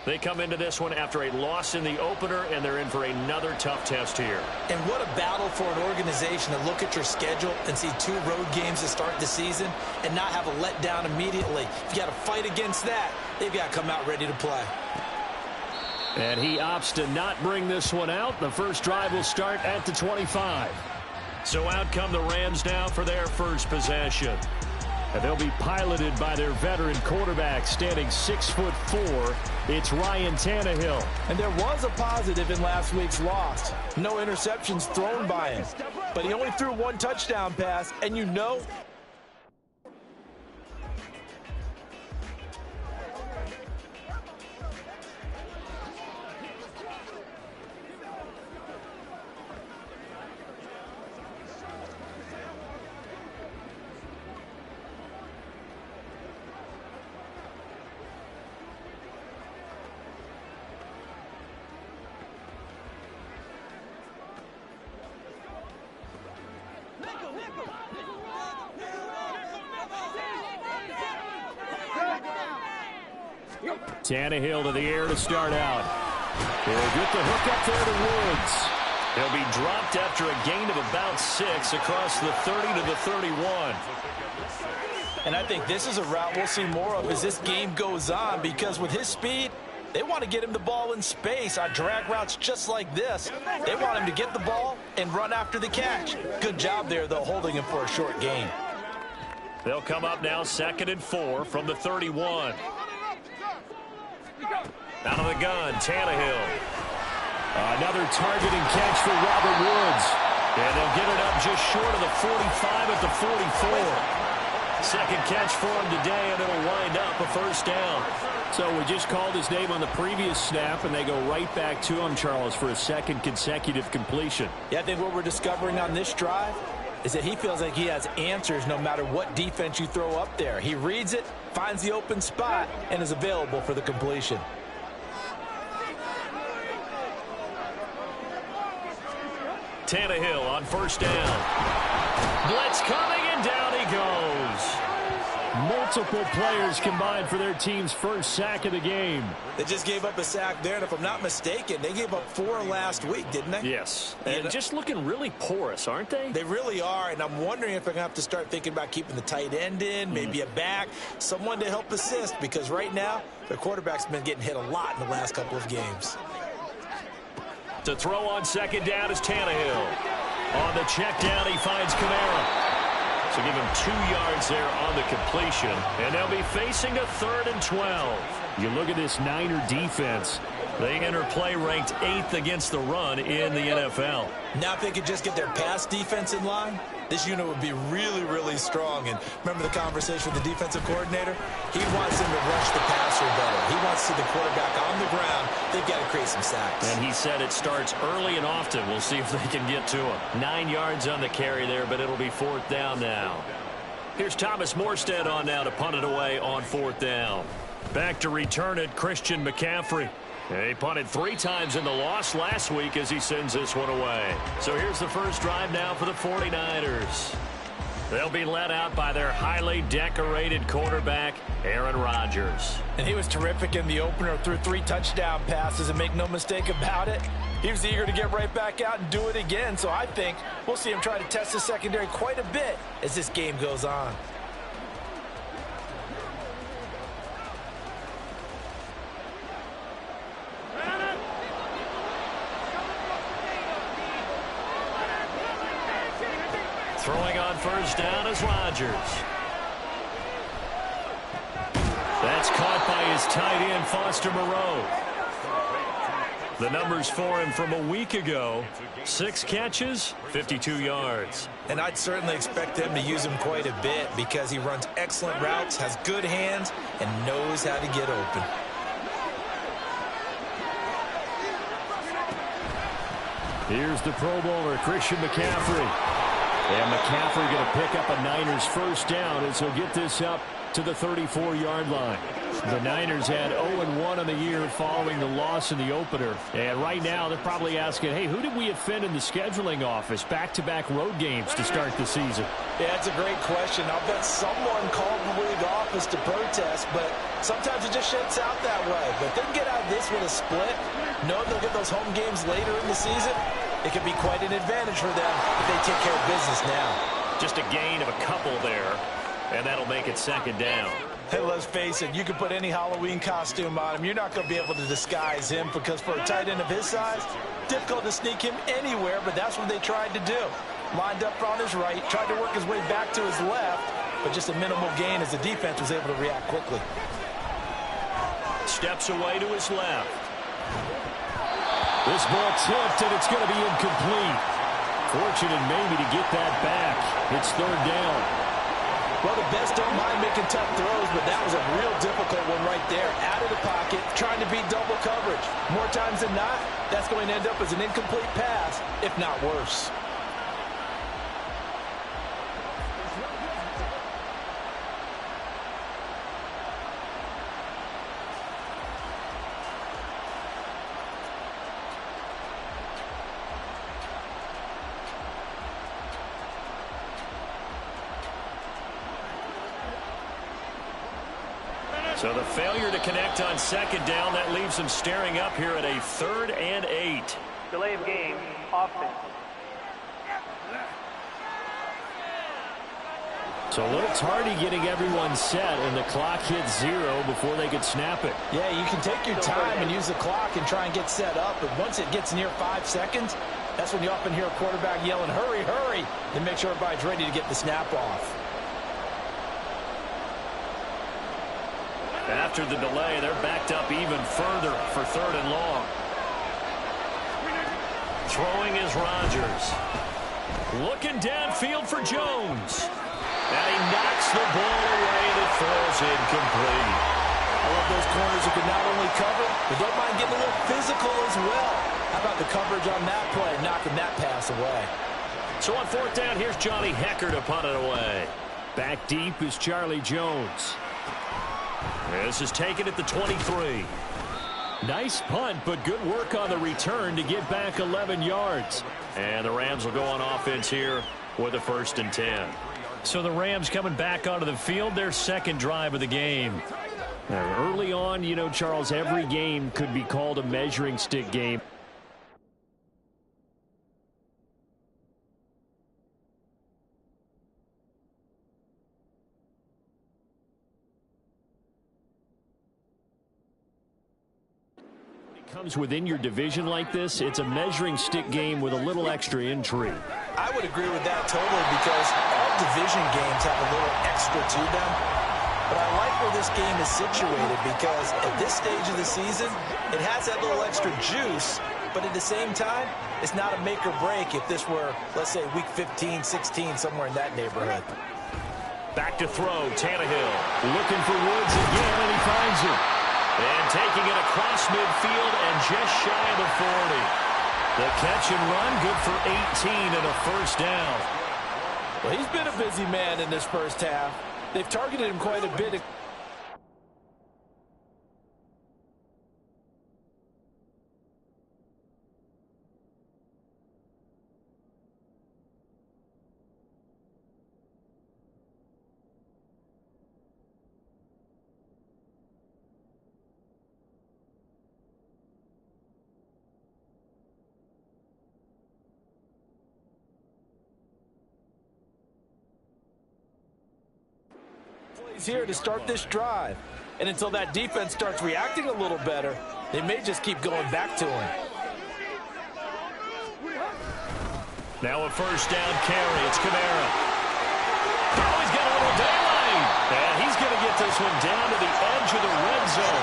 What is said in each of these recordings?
They come into this one after a loss in the opener, and they're in for another tough test here. And what a battle for an organization to look at your schedule and see 2 road games to start the season and not have a letdown immediately. You've got to fight against that. They've got to come out ready to play. And he opts to not bring this one out. The first drive will start at the 25. So out come the Rams now for their first possession. And they'll be piloted by their veteran quarterback, standing 6'4". It's Ryan Tannehill. And there was a positive in last week's loss. No interceptions thrown by him. But he only threw 1 touchdown pass, and you know Tannehill to the air to start out. He'll get the hook up there to Woods. He'll be dropped after a gain of about 6 across the 30 to the 31. And I think this is a route we'll see more of as this game goes on, because with his speed, they want to get him the ball in space on drag routes just like this. They want him to get the ball and run after the catch. Good job there, though, holding him for a short gain. They'll come up now 2nd and 4 from the 31. Out of the gun, Tannehill. Another targeting catch for Robert Woods. And they'll get it up just short of the 45 at the 44. Second catch for him today, and it'll wind up a first down. So we just called his name on the previous snap, and they go right back to him, Charles, for a second consecutive completion. Yeah, I think what we're discovering on this drive is that he feels like he has answers no matter what defense you throw up there. He reads it, finds the open spot, and is available for the completion. Tannehill on first down. Blitz coming, and down he goes. Multiple players combined for their team's first sack of the game. They just gave up a sack there, and if I'm not mistaken, they gave up 4 last week, didn't they? Yes, and just looking really porous, aren't they? They really are, and I'm wondering if I'm going to have to start thinking about keeping the tight end in, maybe a back, someone to help assist, because right now, the quarterback's been getting hit a lot in the last couple of games. To throw on second down is Tannehill. On the check down, he finds Kamara. So give him 2 yards there on the completion. And they'll be facing a 3rd and 12. You look at this Niner defense. They enter play ranked 8th against the run in the NFL. Now if they could just get their pass defense in line, this unit would be really, really strong. And remember the conversation with the defensive coordinator? He wants them to rush the passer better. He wants to see the quarterback on the ground. They've got to create some sacks. And he said it starts early and often. We'll see if they can get to him. 9 yards on the carry there, but it'll be 4th down now. Here's Thomas Morstead on now to punt it away on 4th down. Back to return it, Christian McCaffrey. He punted 3 times in the loss last week as he sends this one away. So here's the first drive now for the 49ers. They'll be led out by their highly decorated quarterback, Aaron Rodgers. And he was terrific in the opener, threw 3 touchdown passes, and make no mistake about it, he was eager to get right back out and do it again. So I think we'll see him try to test the secondary quite a bit as this game goes on. Throwing on first down is Rodgers. That's caught by his tight end, Foster Moreau. The numbers for him from a week ago: 6 catches, 52 yards. And I'd certainly expect them to use him quite a bit because he runs excellent routes, has good hands, and knows how to get open. Here's the Pro Bowler, Christian McCaffrey. And McCaffrey going to pick up a Niners first down as he'll get this up to the 34-yard line. The Niners had 0-1 on the year following the loss in the opener. And right now they're probably asking, hey, who did we offend in the scheduling office? Back-to-back road games to start the season. Yeah, that's a great question. I'll bet someone called the league office to protest, but sometimes it just shakes out that way. But if they can get out of this with a split, knowing they'll get those home games later in the season, it could be quite an advantage for them if they take care of business now. Just a gain of a couple there, and that'll make it second down. Hey, let's face it, you can put any Halloween costume on him. You're not going to be able to disguise him because for a tight end of his size, difficult to sneak him anywhere, but that's what they tried to do. Lined up on his right, tried to work his way back to his left, but just a minimal gain as the defense was able to react quickly. Steps away to his left. This ball tipped, and it's going to be incomplete. Fortunate maybe to get that back. It's third down. Well, the best don't mind making tough throws, but that was a real difficult one right there. Out of the pocket, trying to beat double coverage. More times than not, that's going to end up as an incomplete pass, if not worse. So the failure to connect on second down, that leaves them staring up here at a 3rd and 8. Delay of game, offense. So a little tardy getting everyone set, and the clock hits 0 before they could snap it. Yeah, you can take your time and use the clock and try and get set up, but once it gets near 5 seconds, that's when you often hear a quarterback yelling, hurry, hurry, and make sure everybody's ready to get the snap off. After the delay, they're backed up even further for 3rd and long. Throwing is Rodgers. Looking downfield for Jones. And he knocks the ball away and it falls incomplete. I love those corners who can not only cover, but don't mind getting a little physical as well. How about the coverage on that play, knocking that pass away? So on 4th down, here's Johnny Hekker to punt it away. Back deep is Charlie Jones. This is taken at the 23. Nice punt, but good work on the return to get back 11 yards. And the Rams will go on offense here with a 1st and 10. So the Rams coming back onto the field, their second drive of the game. Now, early on, you know, Charles, every game could be called a measuring stick game. Comes within your division like this, it's a measuring stick game with a little extra intrigue. I would agree with that totally because all division games have a little extra to them. But I like where this game is situated because at this stage of the season, it has that little extra juice, but at the same time, it's not a make or break if this were, let's say, week 15, 16, somewhere in that neighborhood. Back to throw, Tannehill. Looking for Woods again, and he finds him. And taking it across midfield and just shy of the 40. The catch and run, good for 18 and a 1st down. Well, he's been a busy man in this first half. They've targeted him quite a bit. Here to start this drive. And until that defense starts reacting a little better, they may just keep going back to him. Now a 1st down carry. It's Kamara. Oh, he's got a little daylight. And he's going to get this one down to the edge of the red zone.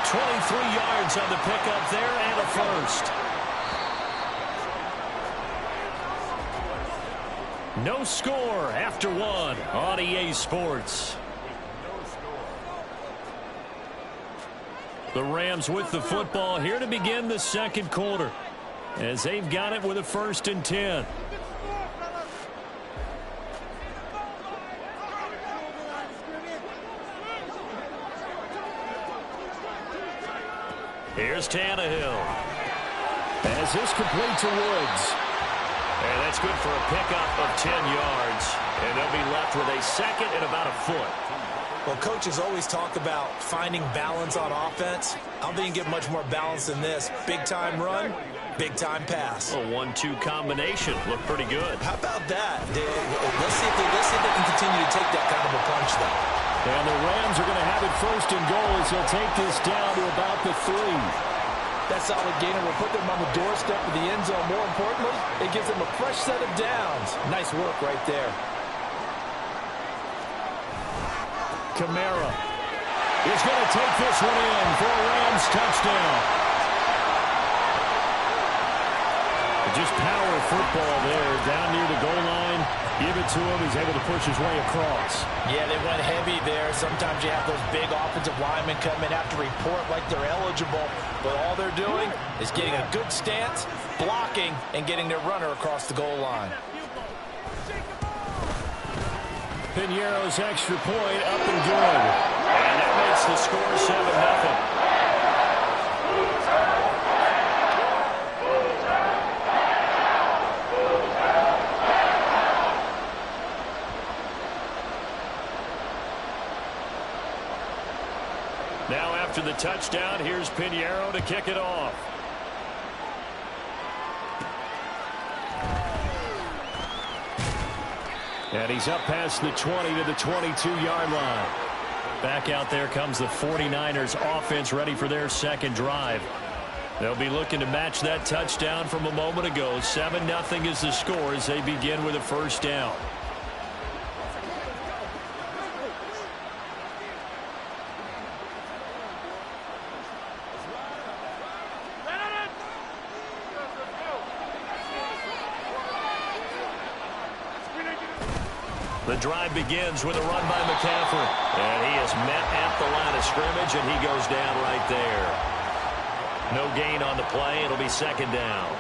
23 yards on the pickup there and a 1st. No score after 1 on EA Sports. The Rams with the football here to begin the second quarter as they've got it with a 1st and 10. Here's Tannehill. As this complete to Woods. And that's good for a pickup of 10 yards. And they'll be left with a second and about a foot. Well, coaches always talk about finding balance on offense. I don't think you can get much more balance than this. Big-time run, big-time pass. A 1-2 combination. Looked pretty good. How about that? Let's see if they can continue to take that kind of a punch, though. And the Rams are going to have it first and goal as they'll take this down to about the 3. That solid gainer will put them on the doorstep of the end zone. More importantly, it gives them a fresh set of downs. Nice work right there. Kamara is going to take this one in for a Rams touchdown. Just power football there, down near the goal line. Give it to him. He's able to push his way across. Yeah, they went heavy there. Sometimes you have those big offensive linemen come in, have to report like they're eligible. But all they're doing is getting a good stance, blocking, and getting their runner across the goal line. Piñeiro's extra point up and good. And that makes the score 7-0. Now after the touchdown, here's Piñeiro to kick it off. And he's up past the 20 to the 22-yard line. Back out there comes the 49ers offense ready for their second drive. They'll be looking to match that touchdown from a moment ago. 7-0 is the score as they begin with a first down. The drive begins with a run by McCaffrey. And he is met at the line of scrimmage, and he goes down right there. No gain on the play. It'll be second down.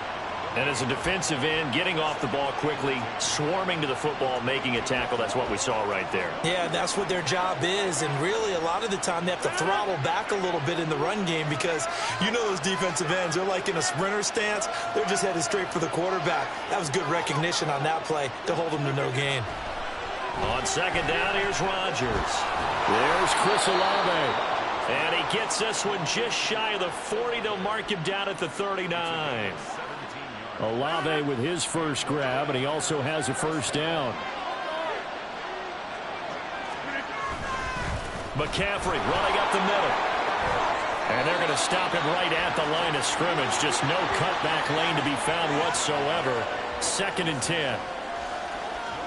And as a defensive end, getting off the ball quickly, swarming to the football, making a tackle, that's what we saw right there. Yeah, that's what their job is. And really, a lot of the time, they have to throttle back a little bit in the run game because you know those defensive ends, they're like in a sprinter stance. They're just headed straight for the quarterback. That was good recognition on that play to hold them to no gain. On second down, here's Rodgers. There's Chris Olave. And he gets this one just shy of the 40. They'll mark him down at the 39. Olave with his first grab, and he also has a first down. McCaffrey running up the middle. And they're going to stop him right at the line of scrimmage. Just no cutback lane to be found whatsoever. 2nd and 10.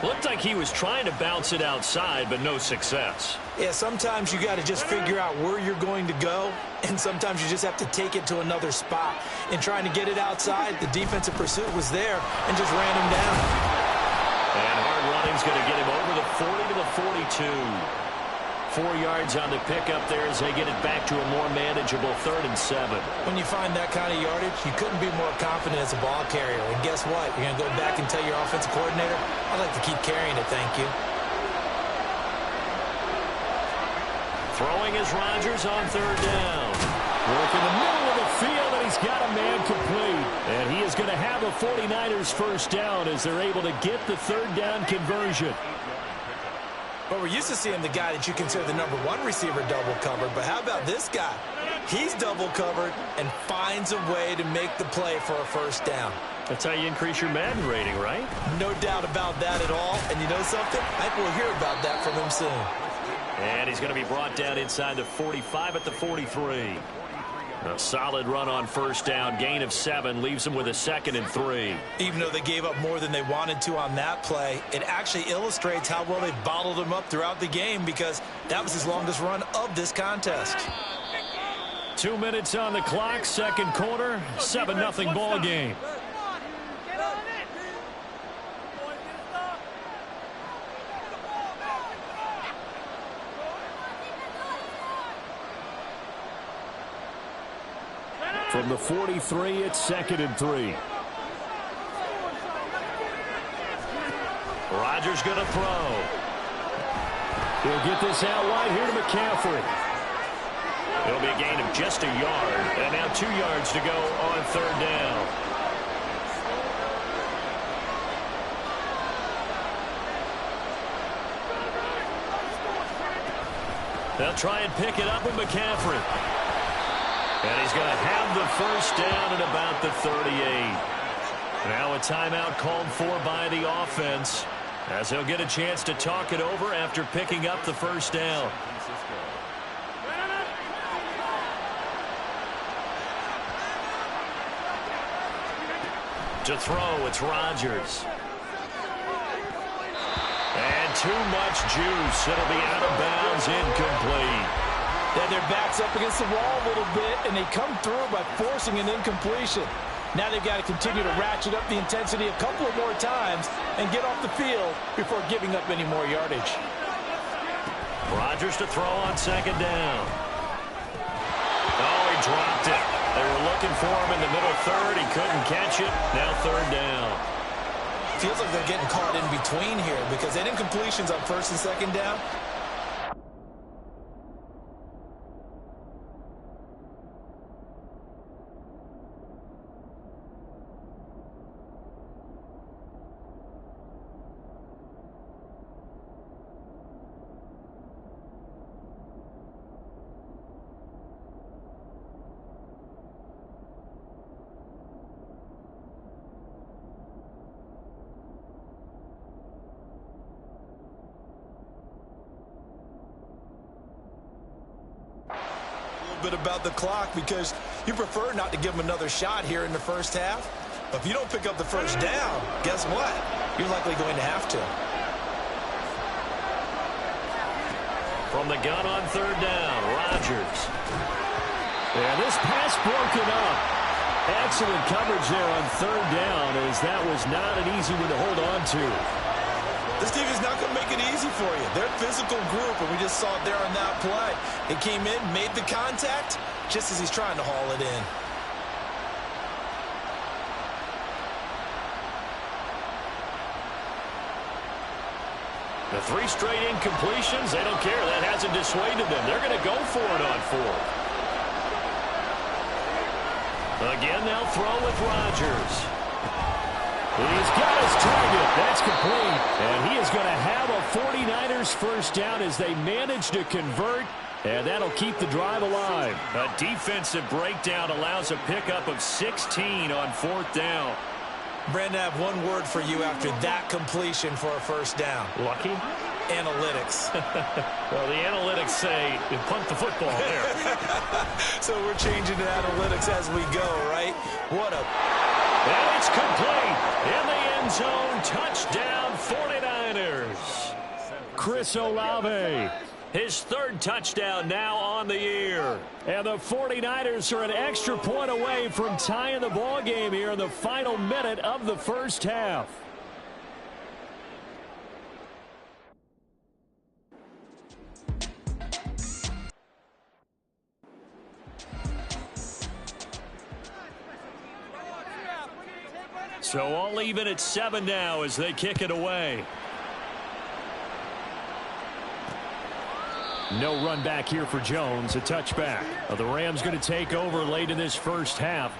Looked like he was trying to bounce it outside, but no success. Yeah, sometimes you got to just figure out where you're going to go, and sometimes you just have to take it to another spot. In trying to get it outside, the defensive pursuit was there and just ran him down. And hard running's going to get him over the 40 to the 42. 4 yards on the pickup there as they get it back to a more manageable 3rd and 7. When you find that kind of yardage, you couldn't be more confident as a ball carrier. And guess what? You're going to go back and tell your offensive coordinator, I'd like to keep carrying it, thank you. Throwing is Rodgers on 3rd down. Work in the middle of the field, and he's got a man complete. And he is going to have a 49ers first down as they're able to get the 3rd down conversion. But we're used to seeing the guy that you consider the number 1 receiver double covered. But how about this guy? He's double covered and finds a way to make the play for a first down. That's how you increase your Madden rating, right? No doubt about that at all. And you know something? I think we'll hear about that from him soon. And he's going to be brought down inside the 45 at the 43. A solid run on first down. Gain of 7 leaves him with a 2nd and 3. Even though they gave up more than they wanted to on that play, it actually illustrates how well they bottled him up throughout the game because that was his longest run of this contest. 2 minutes on the clock, 2nd quarter, 7-0 ball game. From the 43, it's 2nd and 3. Rodgers going to throw. He'll get this out wide here to McCaffrey. It'll be a gain of just a yard. And now 2 yards to go on 3rd down. They'll try and pick it up with McCaffrey. And he's going to have the first down at about the 38. Now a timeout called for by the offense, as they'll get a chance to talk it over after picking up the first down. To throw, it's Rodgers. And too much juice. It'll be out of bounds, incomplete. Yeah, their back's up against the wall a little bit, and they come through by forcing an incompletion. Now they've got to continue to ratchet up the intensity a couple of more times and get off the field before giving up any more yardage. Rodgers to throw on 2nd down. Oh, he dropped it. They were looking for him in the middle 3rd. He couldn't catch it. Now 3rd down. Feels like they're getting caught in between here because that incompletions on 1st and 2nd down. Bit about the clock because you prefer not to give them another shot here in the first half. But if you don't pick up the first down, guess what? You're likely going to have to. From the gun on 3rd down, Rodgers. Yeah, this pass broken up. Excellent coverage there on 3rd down, as that was not an easy one to hold on to. This team is not going to make it easy for you. They're a physical group, and we just saw it there on that play. It came in, made the contact, just as he's trying to haul it in. The 3 straight incompletions, they don't care. That hasn't dissuaded them. They're going to go for it on 4th. Again, they'll throw with Rodgers. He's got his target. That's complete. And he is going to have a 49ers first down as they manage to convert. And that'll keep the drive alive. A defensive breakdown allows a pickup of 16 on 4th down. Brandon, I have one word for you after that completion for a first down. Lucky? Analytics. Well, the analytics say you punt the football there. So we're changing to analytics as we go, right? What a... And it's complete. In the end zone, touchdown 49ers. Chris Olave. His 3rd touchdown now on the year. And the 49ers are an extra point away from tying the ball game here in the final minute of the first half. So all even at 7 now as they kick it away. No run back here for Jones. A touchback. The Rams going to take over late in this first half.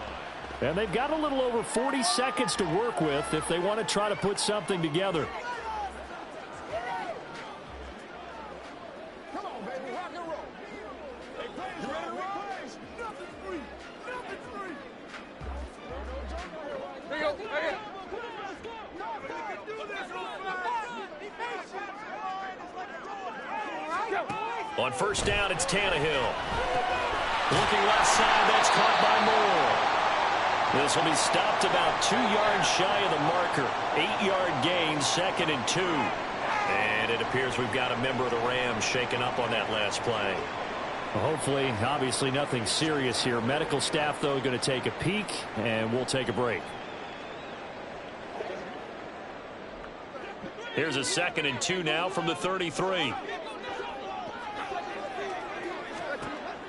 And they've got a little over 40 seconds to work with if they want to try to put something together. On first down, it's Tannehill. Looking left side, that's caught by Moore. This will be stopped about 2 yards shy of the marker. 8-yard gain, 2nd and 2. And it appears we've got a member of the Rams shaken up on that last play. Well, hopefully, obviously nothing serious here. Medical staff, though, going to take a peek, and we'll take a break. Here's a 2nd and 2 now from the 33.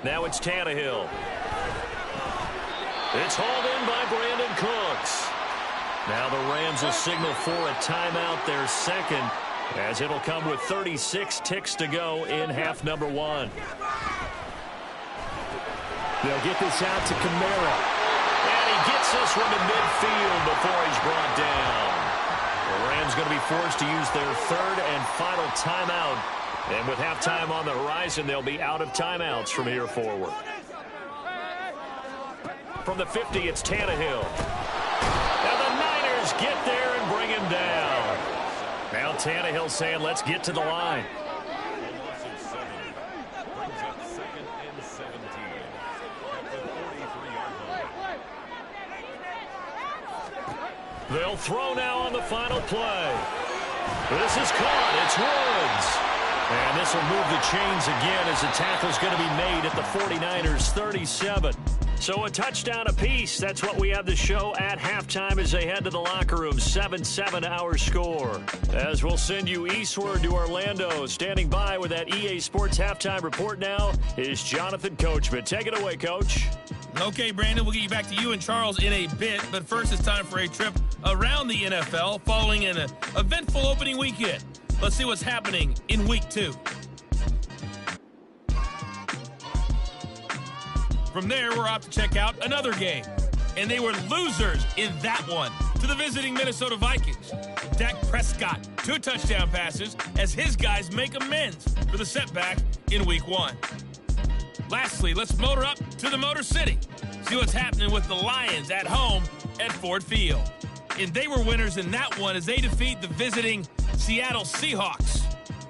Now it's Tannehill. It's hauled in by Brandon Cooks. Now the Rams will signal for a timeout, their 2nd, as it'll come with 36 ticks to go in half number 1. They'll get this out to Kamara. And he gets this one to midfield before he's brought down. The Rams going to be forced to use their third and final timeout. And with halftime on the horizon, they'll be out of timeouts from here forward. From the 50, it's Tannehill. And the Niners get there and bring him down. Now Tannehill saying, let's get to the line. They'll throw now on the final play. This is caught. It's Woods. And this will move the chains again as the tackle's going to be made at the 49ers 37. So a touchdown apiece. That's what we have to show at halftime as they head to the locker room. 7-7 our score. As we'll send you eastward to Orlando. Standing by with that EA Sports halftime report now is Jonathan Coachman. Take it away, Coach. Okay, Brandon, we'll get you back to you and Charles in a bit. But first, it's time for a trip around the NFL following an eventful opening weekend. Let's see what's happening in Week 2. From there, we're off to check out another game. And they were losers in that one to the visiting Minnesota Vikings. Dak Prescott, 2 touchdown passes as his guys make amends for the setback in Week 1. Lastly, let's motor up to the Motor City. See what's happening with the Lions at home at Ford Field. And they were winners in that one as they defeat the visiting Seattle Seahawks.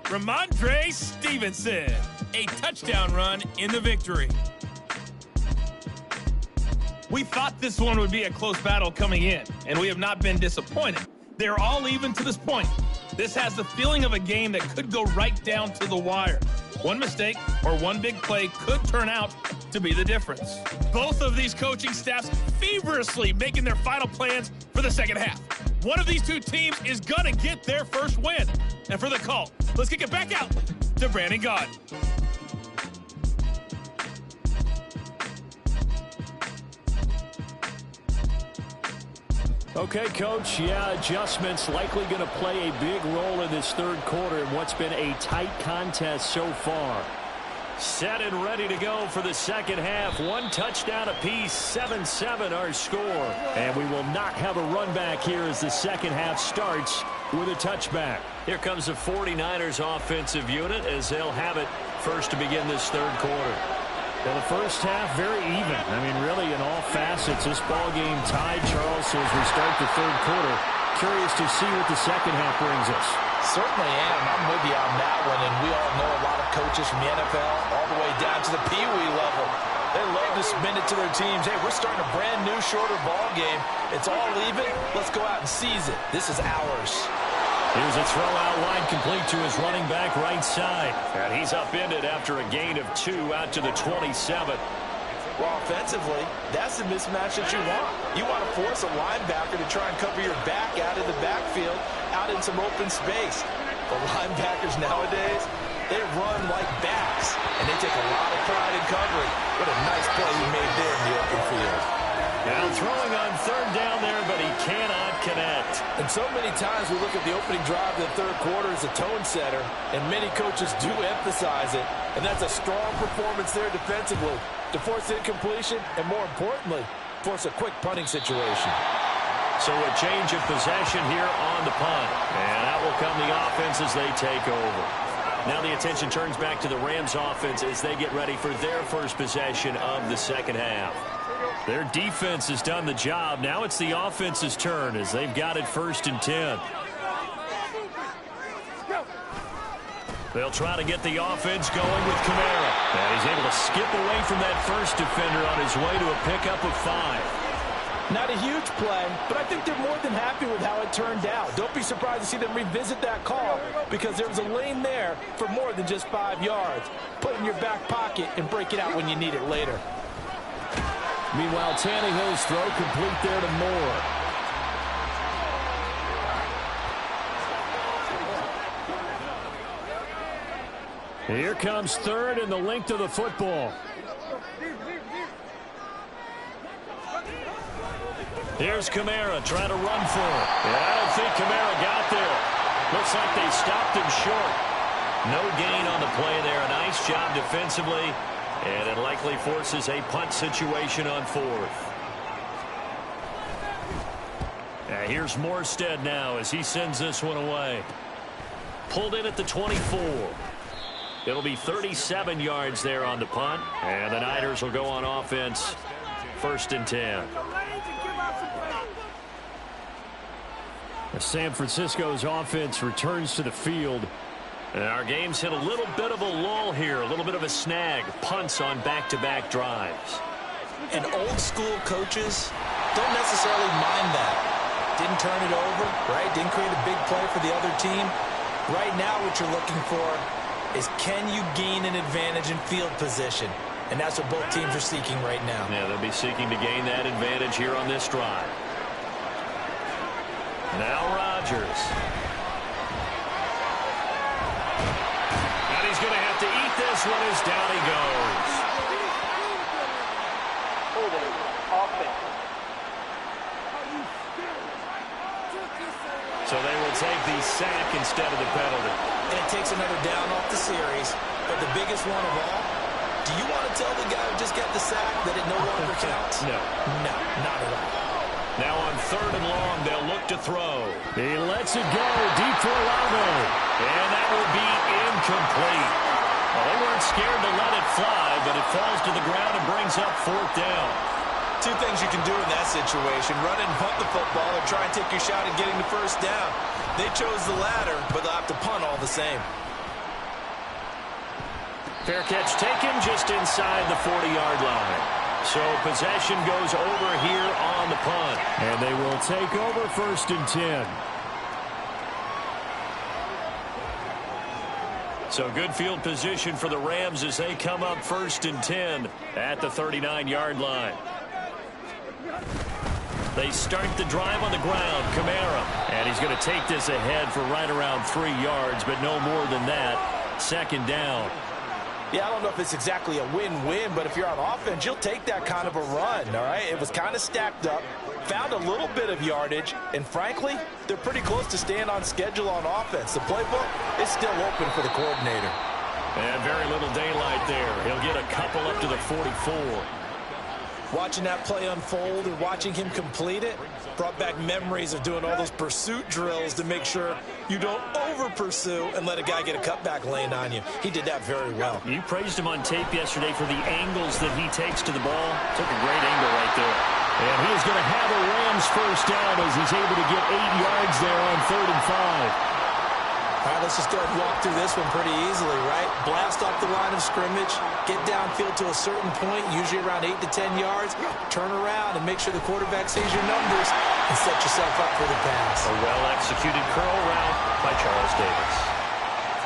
Ramondre Stevenson, a touchdown run in the victory. We thought this one would be a close battle coming in, and we have not been disappointed. They're all even to this point. This has the feeling of a game that could go right down to the wire. One mistake or one big play could turn out to be the difference. Both of these coaching staffs feverishly making their final plans for the second half. One of these two teams is going to get their first win. And for the call, let's kick it back out to Brandon Gaudin. Okay, Coach, adjustments likely going to play a big role in this third quarter in what's been a tight contest so far. Set and ready to go for the second half. 1 touchdown apiece, 7-7 our score. And we will not have a run back here as the second half starts with a touchback. Here comes the 49ers offensive unit as they'll have it first to begin this third quarter. Well, the first half, very even. I mean, really, in all facets, this ball game tied, Charles. So as we start the third quarter, curious to see what the second half brings us. Certainly am. I'm with you on that one. And we all know a lot of coaches from the NFL all the way down to the Pee Wee level. They love to spin it to their teams. Hey, we're starting a brand new, shorter ball game. It's all even. Let's go out and seize it. This is ours. Here's a throw out wide, complete to his running back right side. And he's upended after a gain of 2 out to the 27. Well, offensively, that's the mismatch that you want. You want to force a linebacker to try and cover your back out in the backfield, out in some open space. The linebackers nowadays, they run like backs, and they take a lot of pride in covering. What a nice play he made there in the open field. Now throwing on third down there, but he cannot connect. And so many times we look at the opening drive of the third quarter as a tone setter, and many coaches do emphasize it. And that's a strong performance there defensively to force incompletion and, more importantly, force a quick punting situation. So a change of possession here on the punt. And out will come the offense as they take over. Now the attention turns back to the Rams offense as they get ready for their first possession of the second half. Their defense has done the job. Now it's the offense's turn as they've got it 1st and 10. They'll try to get the offense going with Kamara. And he's able to skip away from that first defender on his way to a pickup of 5. Not a huge play, but I think they're more than happy with how it turned out. Don't be surprised to see them revisit that call because there was a lane there for more than just 5 yards. Put it in your back pocket and break it out when you need it later. Meanwhile, Tannehill's throw complete there to Moore. Here comes third and the length of the football. Here's Kamara trying to run for it. And I don't think Kamara got there. Looks like they stopped him short. No gain on the play there. A nice job defensively. And it likely forces a punt situation on 4th. Here's Morstead now as he sends this one away. Pulled in at the 24. It'll be 37 yards there on the punt. And the Niners will go on offense. 1st and 10. San Francisco's offense returns to the field. And our game's hit a little bit of a lull here, a little bit of a snag. Punts on back-to-back drives. And old-school coaches don't necessarily mind that. Didn't turn it over, right? Didn't create a big play for the other team. Right now what you're looking for is can you gain an advantage in field position? And that's what both teams are seeking right now. Yeah, they'll be seeking to gain that advantage here on this drive. Now Rodgers. And he's going to have to eat this one as down he goes. Holding offense. So they will take the sack instead of the penalty. And it takes another down off the series. But the biggest one of all, do you want to tell the guy who just got the sack that it no longer counts? No. No, not at all. Now on 3rd and long, they'll look to throw. He lets it go deep for Olave. And that will be incomplete. Well, they weren't scared to let it fly, but it falls to the ground and brings up 4th down. Two things you can do in that situation. Run and punt the football or try and take your shot at getting the 1st down. They chose the latter, but they'll have to punt all the same. Fair catch taken just inside the 40-yard line. So possession goes over here on the punt. And they will take over 1st and 10. So good field position for the Rams as they come up 1st and 10 at the 39-yard line. They start the drive on the ground. Kamara. And he's going to take this ahead for right around 3 yards, but no more than that. 2nd down. Yeah, I don't know if it's exactly a win-win, but if you're on offense, you'll take that kind of a run, all right? It was kind of stacked up, found a little bit of yardage, and frankly, they're pretty close to staying on schedule on offense. The playbook is still open for the coordinator. And very little daylight there. He'll get a couple up to the 44. Watching that play unfold and watching him complete it brought back memories of doing all those pursuit drills to make sure you don't over-pursue and let a guy get a cutback lane on you. He did that very well. You praised him on tape yesterday for the angles that he takes to the ball. Took a great angle right there. And he is going to have a Rams 1st down as he's able to get 8 yards there on 3rd and 5. All right, let's just go ahead and walk through this one pretty easily, right? Blast off the line of scrimmage, get downfield to a certain point, usually around 8 to 10 yards, turn around and make sure the quarterback sees your numbers and set yourself up for the pass. A well-executed curl route by Charles Davis.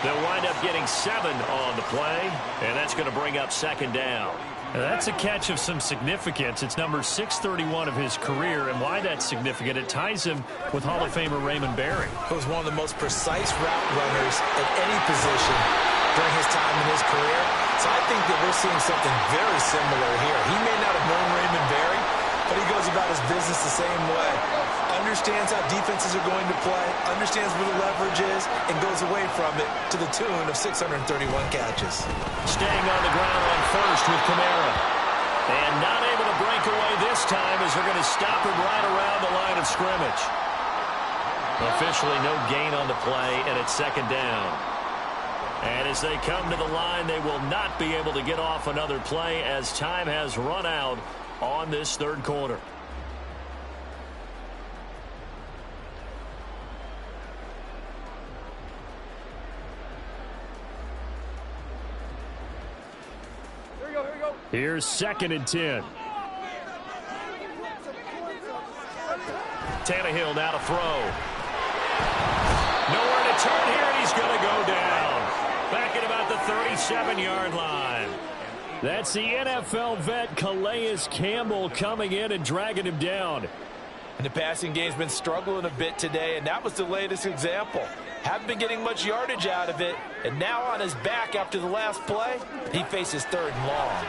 They'll wind up getting 7 on the play, and that's going to bring up 2nd down. Now that's a catch of some significance. It's number 631 of his career, and why that's significant, it ties him with Hall of Famer Raymond Berry. He was one of the most precise route runners at any position during his time in his career. So I think that we're seeing something very similar here. He may not have known Raymond Berry, but he goes about his business the same way. Understands how defenses are going to play, understands where the leverage is, and goes away from it to the tune of 631 catches. Staying on the ground on 1st with Kamara. And not able to break away this time as they're going to stop him right around the line of scrimmage. Officially no gain on the play, and it's 2nd down. And as they come to the line, they will not be able to get off another play as time has run out on this 3rd quarter. Here's 2nd and 10. Tannehill now to throw. Nowhere to turn here, and he's going to go down. Back at about the 37-yard line. That's the NFL vet Calais Campbell coming in and dragging him down. And the passing game's been struggling a bit today, and that was the latest example. Haven't been getting much yardage out of it, and now on his back after the last play, he faces 3rd and long.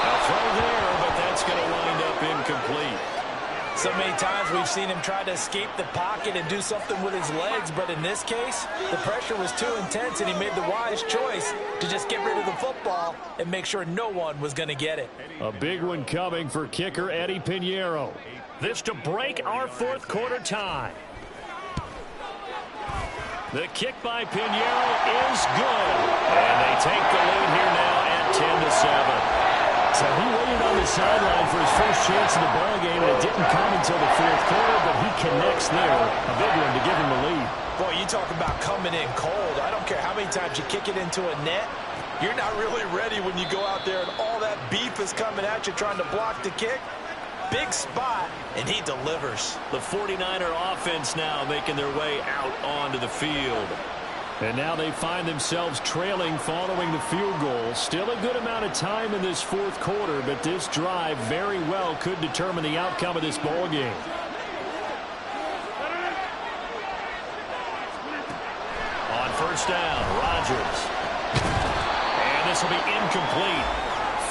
A throw there, but that's going to wind up incomplete. So many times we've seen him try to escape the pocket and do something with his legs, but in this case, the pressure was too intense, and he made the wise choice to just get rid of the football and make sure no one was going to get it. A big one coming for kicker Eddie Pinheiro. This to break our fourth quarter tie. The kick by Pinheiro is good. And they take the lead here now at 10-7. So he waited on the sideline for his first chance in the ball game, and it didn't come until the fourth quarter, but he connects there. A big one to give him the lead. Boy, you talk about coming in cold. I don't care how many times you kick it into a net. You're not really ready when you go out there and all that beef is coming at you trying to block the kick. Big spot, and he delivers. The 49er offense now making their way out onto the field. And now they find themselves trailing following the field goal. Still a good amount of time in this fourth quarter, but this drive very well could determine the outcome of this ball game. On first down, Rodgers. And this will be incomplete.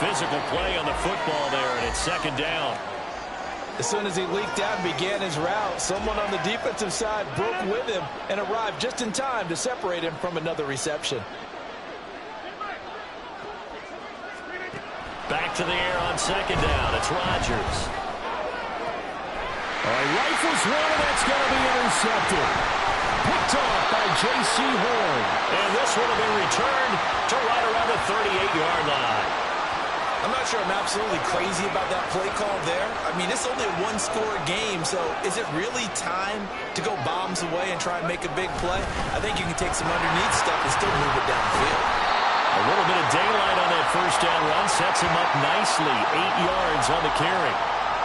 Physical play on the football there, and it's second down. As soon as he leaked out and began his route, someone on the defensive side broke with him and arrived just in time to separate him from another reception. Back to the air on second down. It's Rodgers. Rifles one, and that's going to be intercepted. Picked off by J.C. Horn. And this one will be returned to right around the 38-yard line. I'm not sure I'm absolutely crazy about that play call there. I mean, it's only a one-score game, so is it really time to go bombs away and try and make a big play? I think you can take some underneath stuff and still move it downfield. A little bit of daylight on that first down run sets him up nicely. 8 yards on the carry.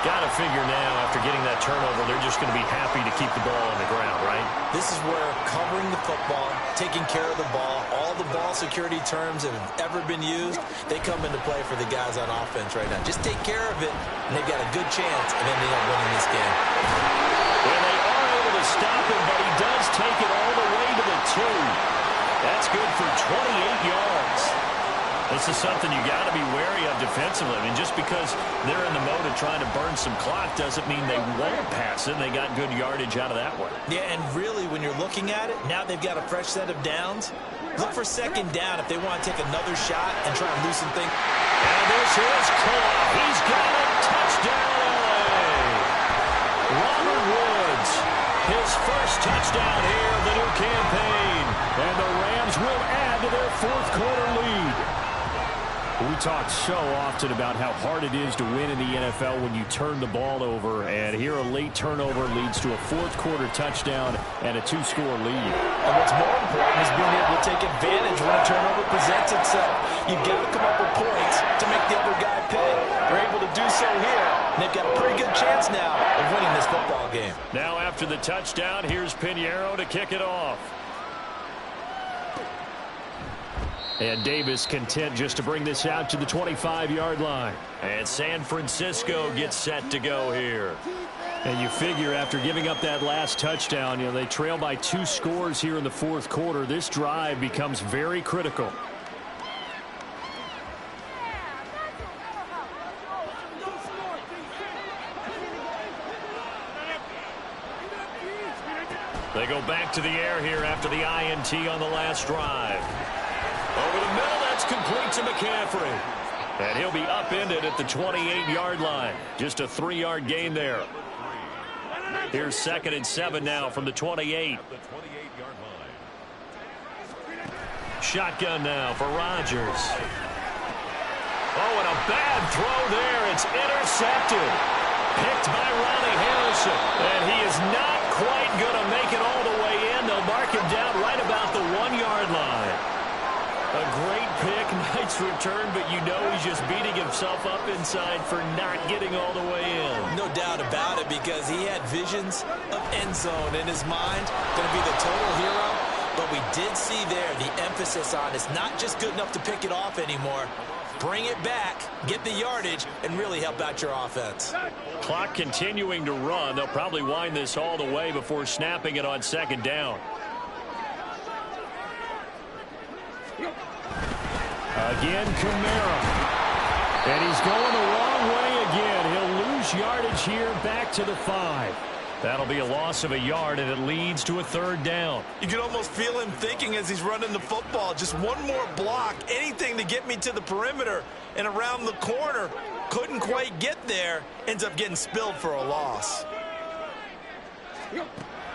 Got to figure now, after getting that turnover, they're just going to be happy to keep the ball on the ground, right? This is where covering the football, taking care of the ball, all the ball security terms that have ever been used, they come into play for the guys on offense right now. Just take care of it, and they've got a good chance of ending up winning this game. Well, they are able to stop him, but he does take it all the way to the 2. That's good for 28 yards. This is something you got to be wary of defensively. I mean, just because they're in the mode of trying to burn some clock doesn't mean they won't pass it. They got good yardage out of that one. Yeah, and really, when you're looking at it, now they've got a fresh set of downs. Look for second down if they want to take another shot and try and loosen things. And this is caught. He's got it. Touchdown, LA. Robert Woods, his first touchdown here of the new campaign. And the Rams will add to their fourth quarter lead. We talk so often about how hard it is to win in the NFL when you turn the ball over, and here a late turnover leads to a fourth quarter touchdown and a 2-score lead. And what's more important is being able to take advantage when a turnover presents itself. You've got to come up with points to make the other guy pay. They're able to do so here, and they've got a pretty good chance now of winning this football game. Now after the touchdown, here's Pinheiro to kick it off. And Davis content just to bring this out to the 25-yard line. And San Francisco gets set to go here. And you figure after giving up that last touchdown, they trail by 2 scores here in the fourth quarter. This drive becomes very critical. They go back to the air here after the INT on the last drive. Over the middle, that's complete to McCaffrey. And he'll be upended at the 28-yard line. Just a 3-yard gain there. Here's 2nd and 7 now from the 28. Shotgun now for Rodgers. Oh, and a bad throw there. It's intercepted. Picked by Ronnie Harrison. And he is not quite going to make it all the way in. They'll mark him down right about the 1-yard line. A great pick, nice return, but you know he's just beating himself up inside for not getting all the way in. No doubt about it, because he had visions of end zone in his mind. Going to be the total hero. But we did see there the emphasis on it's not just good enough to pick it off anymore. Bring it back, get the yardage, and really help out your offense. Clock continuing to run. They'll probably wind this all the way before snapping it on second down. Again, Kamara. And he's going the wrong way again. He'll lose yardage here back to the 5. That'll be a loss of a yard, and it leads to a 3rd down. You can almost feel him thinking as he's running the football. Just one more block, anything to get me to the perimeter and around the corner. Couldn't quite get there. Ends up getting spilled for a loss.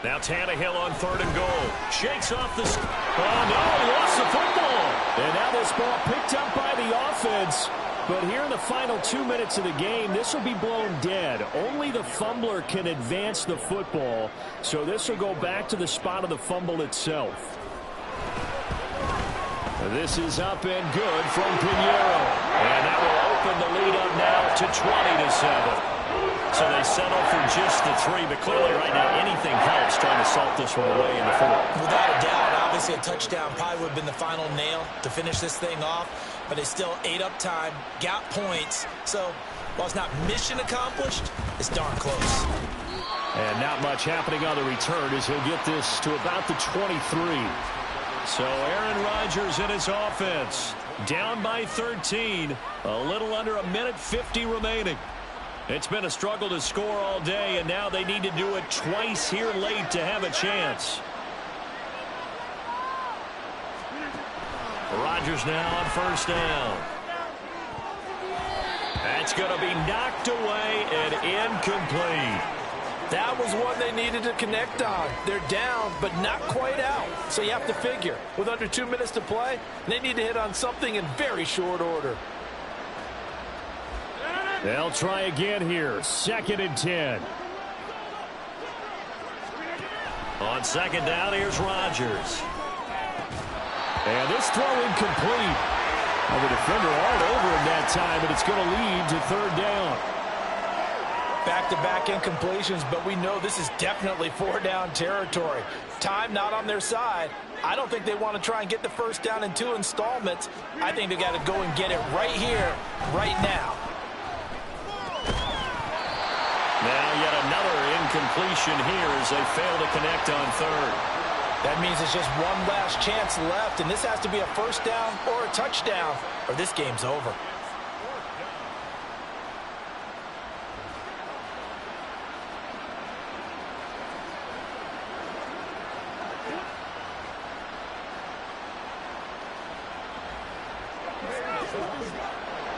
Now Tannehill on 3rd and goal. Shakes off the... Oh, no, he lost the football. And now this ball picked up by the offense. But here in the final 2 minutes of the game, this will be blown dead. Only the fumbler can advance the football. So this will go back to the spot of the fumble itself. This is up and good from Pinheiro. And that will open the lead up now to 20-7. So they settle for just the 3, but clearly right now anything helps trying to salt this one away in the 4th. Without a doubt, obviously a touchdown probably would have been the final nail to finish this thing off, but they still ate up time, got points. So while it's not mission accomplished, it's darn close. And not much happening on the return as he'll get this to about the 23. So Aaron Rodgers and his offense down by 13, a little under a minute 50 remaining. It's been a struggle to score all day, and now they need to do it twice here late to have a chance. Rodgers now on 1st down. That's going to be knocked away and incomplete. That was one they needed to connect on. They're down, but not quite out. So you have to figure, with under 2 minutes to play, they need to hit on something in very short order. They'll try again here. 2nd and 10. On 2nd down, here's Rodgers. And this throw incomplete. The defender all over him that time, and it's going to lead to 3rd down. Back-to-back incompletions, but we know this is definitely 4-down territory. Time not on their side. I don't think they want to try and get the 1st down in 2 installments. I think they got to go and get it right here, right now. Now yet another incompletion here as they fail to connect on 3rd. That means it's just one last chance left, and this has to be a 1st down or a touchdown, or this game's over.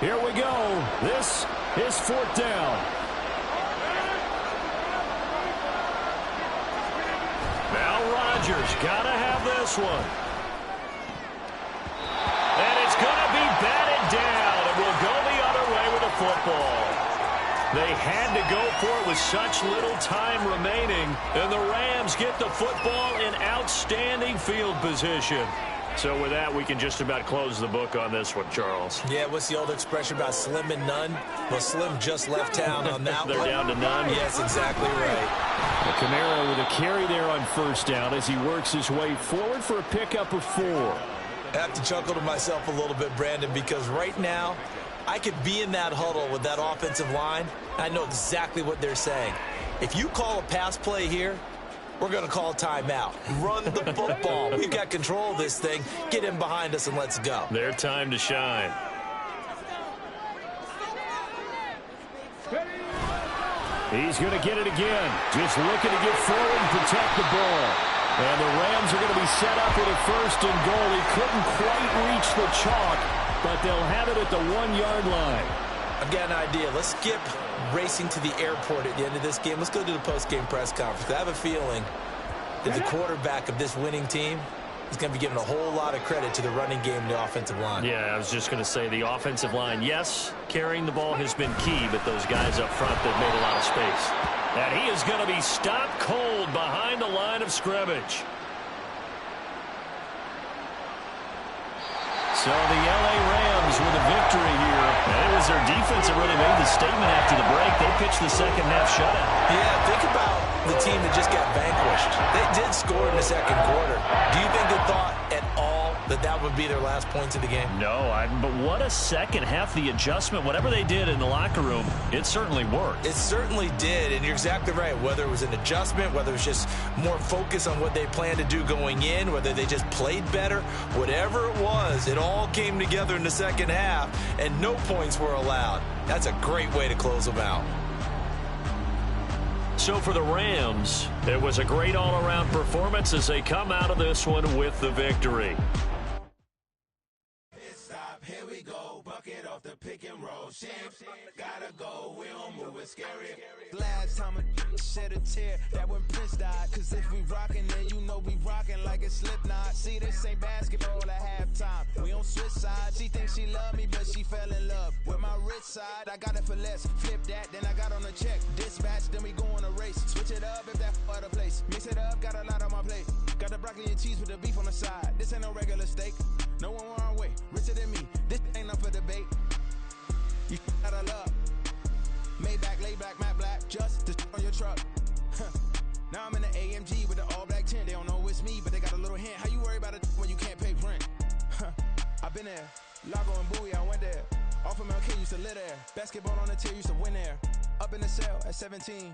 Here we go. This is 4th down. Rodgers got to have this one. And it's going to be batted down, and we'll go the other way with the football. They had to go for it with such little time remaining, and the Rams get the football in outstanding field position. So with that, we can just about close the book on this one, Charles. Yeah, what's the old expression about slim and none? Well, Slim just left town on that They're one. down to none? Yes, exactly right. Kamara with a carry there on 1st down as he works his way forward for a pickup of 4. I have to chuckle to myself a little bit, Brandon, because right now I could be in that huddle with that offensive line. I know exactly what they're saying. If you call a pass play here, we're going to call timeout. Run the football. We've got control of this thing. Get him behind us and let's go. Their time to shine. He's going to get it again. Just looking to get forward and protect the ball. And the Rams are going to be set up with a 1st and goal. He couldn't quite reach the chalk, but they'll have it at the 1-yard line. I've got an idea. Let's skip racing to the airport at the end of this game. Let's go to the post-game press conference. I have a feeling that the quarterback of this winning team is going to be giving a whole lot of credit to the running game and the offensive line. Yeah, I was just going to say the offensive line, yes, carrying the ball has been key, but those guys up front, they've made a lot of space. And he is going to be stopped cold behind the line of scrimmage. So the L.A. Rams with a victory here. And it was their defense that really made the statement after the break. They pitched the second half shutout. Yeah, think about the team that just got vanquished. They did score in the 2nd quarter. Do you think they thought at all that that would be their last points of the game? No, but what a second half. The adjustment, whatever they did in the locker room, it certainly worked. It certainly did, and you're exactly right. Whether it was an adjustment, whether it was just more focus on what they planned to do going in, whether they just played better, whatever it was, it all came together in the 2nd half, and no points were allowed. That's a great way to close them out. So for the Rams, it was a great all-around performance as they come out of this one with the victory. Here we go, bucket off the pick and roll. Gotta go, we don't move it scary. Last time a shed a tear, that when Prince died. Cause if we rockin', then you know we rockin' like it's Slipknot. See, this ain't basketball at halftime. We on switch sides. She thinks she love me, but she fell in love with my rich side. I got it for less. Flip that, then I got on a check. Dispatch, then we go on a race. Switch it up if that other place. Mix it up, got a lot on my plate. Got the broccoli and cheese with the beef on the side. This ain't no regular steak. No one wrong way, richer than me. This ain't up for debate. You out of love. Maybach, laid back, matte black, just to on your truck. Now I'm in the AMG with the all black tint. They don't know it's me, but they got a little hint. How you worry about it when you can't pay rent? I've been there. Lago and Bowie, I went there. Off of MLK, used to live there. Basketball on the tier, used to win there. Up in the cell at 17.